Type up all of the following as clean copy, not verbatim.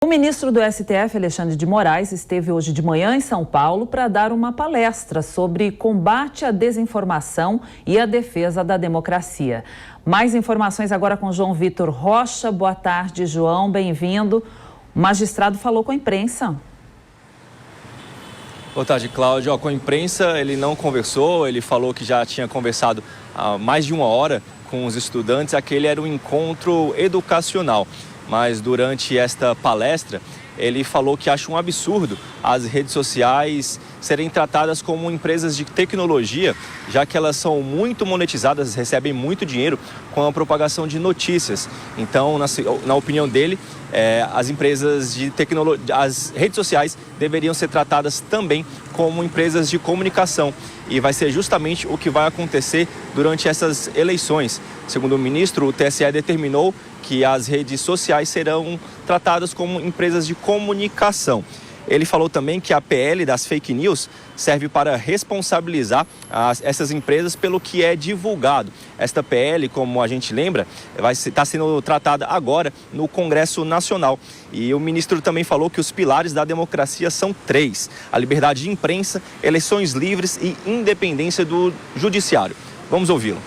O ministro do STF, Alexandre de Moraes, esteve hoje de manhã em São Paulo para dar uma palestra sobre combate à desinformação e a defesa da democracia. Mais informações agora com João Vitor Rocha. Boa tarde, João, bem-vindo. O magistrado falou com a imprensa. Boa tarde, Cláudio. Com a imprensa ele não conversou, ele falou que já tinha conversado há mais de 1 hora com os estudantes. Aquele era um encontro educacional. Mas durante esta palestra, ele falou que acha um absurdo as redes sociais serem tratadas como empresas de tecnologia, já que elas são muito monetizadas, recebem muito dinheiro com a propagação de notícias. Então, na opinião dele, as empresas de tecnologia, as redes sociais deveriam ser tratadas também como empresas de comunicação. E vai ser justamente o que vai acontecer durante essas eleições. Segundo o ministro, o TSE determinou que as redes sociais serão tratadas como empresas de comunicação. Ele falou também que a PL das fake news serve para responsabilizar essas empresas pelo que é divulgado. Esta PL, como a gente lembra, está sendo tratada agora no Congresso Nacional. E o ministro também falou que os pilares da democracia são 3: a liberdade de imprensa, eleições livres e independência do judiciário. Vamos ouvi-lo.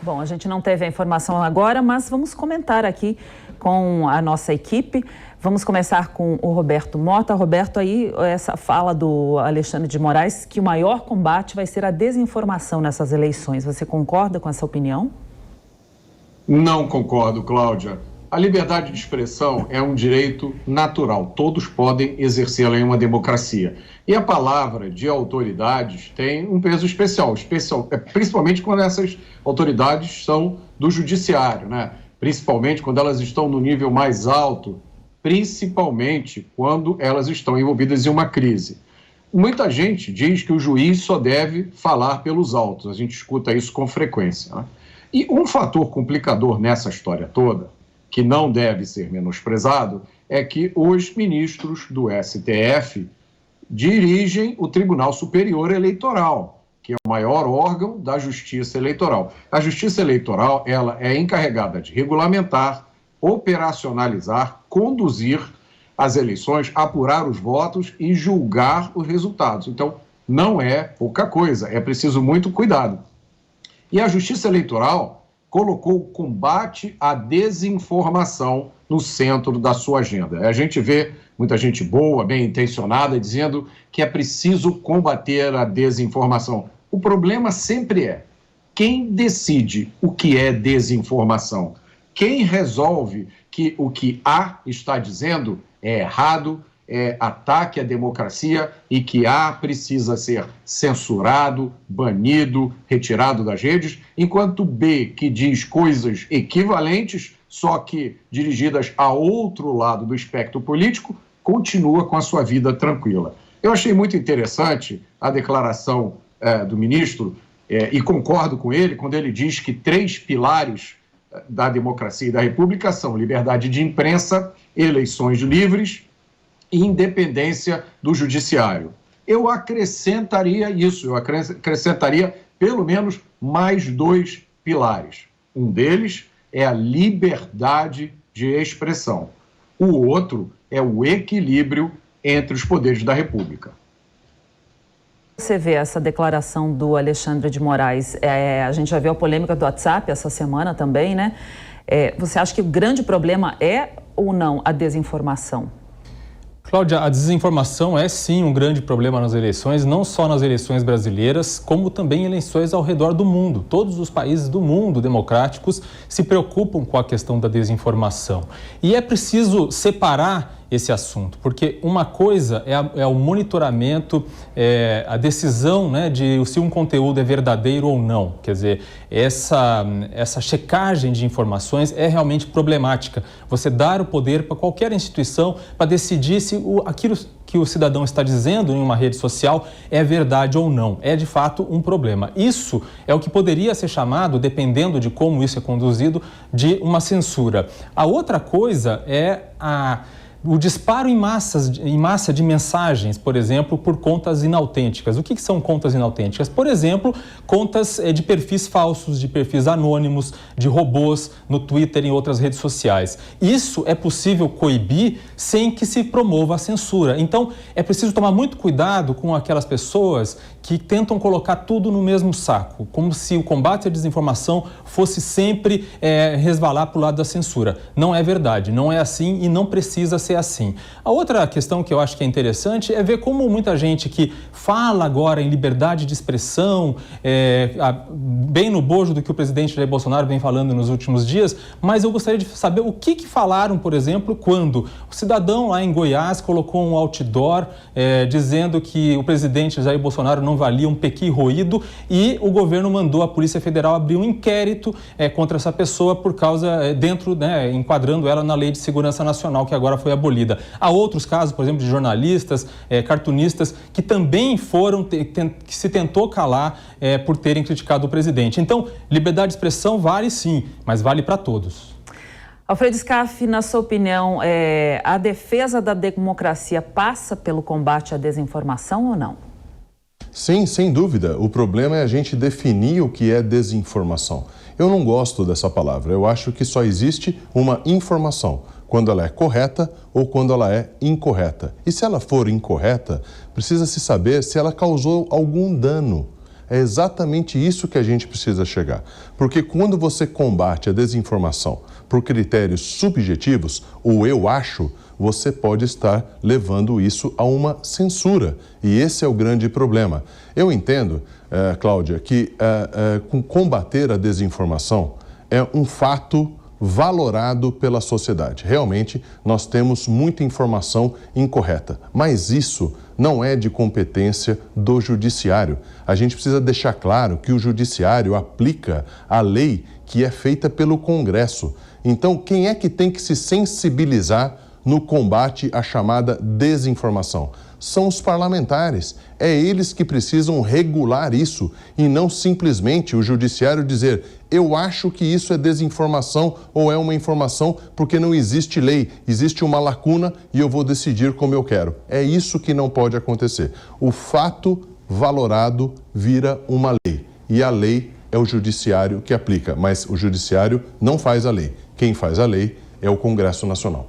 Bom, a gente não teve a informação agora, mas vamos comentar aqui com a nossa equipe. Vamos começar com o Roberto Mota. Roberto, aí essa fala do Alexandre de Moraes que o maior combate vai ser a desinformação nessas eleições. Você concorda com essa opinião? Não concordo, Cláudia. A liberdade de expressão é um direito natural. Todos podem exercê-la em uma democracia. E a palavra de autoridades tem um peso especial, principalmente quando essas autoridades são do judiciário, né? Principalmente quando elas estão no nível mais alto, principalmente quando elas estão envolvidas em uma crise. Muita gente diz que o juiz só deve falar pelos autos. A gente escuta isso com frequência, né? E um fator complicador nessa história toda, que não deve ser menosprezado, é que os ministros do STF dirigem o Tribunal Superior Eleitoral, que é o maior órgão da Justiça Eleitoral. A Justiça Eleitoral, ela é encarregada de regulamentar, operacionalizar, conduzir as eleições, apurar os votos e julgar os resultados. Então, não é pouca coisa, é preciso muito cuidado. E a Justiça Eleitoral colocou o combate à desinformação no centro da sua agenda. A gente vê muita gente boa, bem intencionada, dizendo que é preciso combater a desinformação. O problema sempre é quem decide o que é desinformação. Quem resolve que o que A está dizendo é errado, é ataque à democracia e que A precisa ser censurado, banido, retirado das redes, enquanto B, que diz coisas equivalentes, só que dirigidas a outro lado do espectro político, continua com a sua vida tranquila. Eu achei muito interessante a declaração do ministro e concordo com ele quando ele diz que 3 pilares da democracia e da república são liberdade de imprensa, eleições livres e independência do judiciário. Eu acrescentaria isso, eu acrescentaria pelo menos mais 2 pilares. Um deles é a liberdade de expressão. O outro é o equilíbrio entre os poderes da República. Você vê essa declaração do Alexandre de Moraes, a gente já viu a polêmica do WhatsApp essa semana também, né? Você acha que o grande problema é ou não a desinformação? Cláudia, a desinformação é sim um grande problema nas eleições, não só nas eleições brasileiras, como também em eleições ao redor do mundo. Todos os países do mundo democráticos se preocupam com a questão da desinformação. E é preciso separar esse assunto, porque uma coisa é o monitoramento, a decisão, né, de se um conteúdo é verdadeiro ou não. Quer dizer, essa checagem de informações é realmente problemática. Você dar o poder para qualquer instituição para decidir se aquilo que o cidadão está dizendo em uma rede social é verdade ou não. É, de fato, um problema. Isso é o que poderia ser chamado, dependendo de como isso é conduzido, de uma censura. A outra coisa é a o disparo em massa de mensagens, por exemplo, por contas inautênticas. O que são contas inautênticas? Por exemplo, contas de perfis falsos, de perfis anônimos, de robôs no Twitter e em outras redes sociais. Isso é possível coibir sem que se promova a censura. Então, é preciso tomar muito cuidado com aquelas pessoas que tentam colocar tudo no mesmo saco, como se o combate à desinformação fosse sempre resvalar para o lado da censura. Não é verdade, não é assim e não precisa ser assim. A outra questão que eu acho que é interessante é ver como muita gente que fala agora em liberdade de expressão, bem no bojo do que o presidente Jair Bolsonaro vem falando nos últimos dias, mas eu gostaria de saber o que falaram, por exemplo, quando o cidadão lá em Goiás colocou um outdoor dizendo que o presidente Jair Bolsonaro não valia um pequi roído e o governo mandou a Polícia Federal abrir um inquérito contra essa pessoa por causa, enquadrando ela na Lei de Segurança Nacional, que agora foi abolida. Há outros casos, por exemplo, de jornalistas, cartunistas, que também que se tentou calar por terem criticado o presidente. Então, liberdade de expressão vale sim, mas vale para todos. Alfredo Scaff, na sua opinião, a defesa da democracia passa pelo combate à desinformação ou não? Sim, sem dúvida. O problema é a gente definir o que é desinformação. Eu não gosto dessa palavra. Eu acho que só existe uma informação, quando ela é correta ou quando ela é incorreta. E se ela for incorreta, precisa se saber se ela causou algum dano. É exatamente isso que a gente precisa chegar. Porque quando você combate a desinformação por critérios subjetivos, o eu acho, você pode estar levando isso a uma censura. E esse é o grande problema. Eu entendo, Cláudia, que combater a desinformação é um fato valorado pela sociedade. Realmente, nós temos muita informação incorreta, mas isso não é de competência do judiciário. A gente precisa deixar claro que o judiciário aplica a lei que é feita pelo Congresso. Então, quem é que tem que se sensibilizar no combate à chamada desinformação? São os parlamentares. É eles que precisam regular isso e não simplesmente o judiciário dizer: eu acho que isso é desinformação ou é uma informação porque não existe lei, existe uma lacuna e eu vou decidir como eu quero. É isso que não pode acontecer. O fato valorado vira uma lei e a lei é o judiciário que aplica, mas o judiciário não faz a lei. Quem faz a lei é o Congresso Nacional.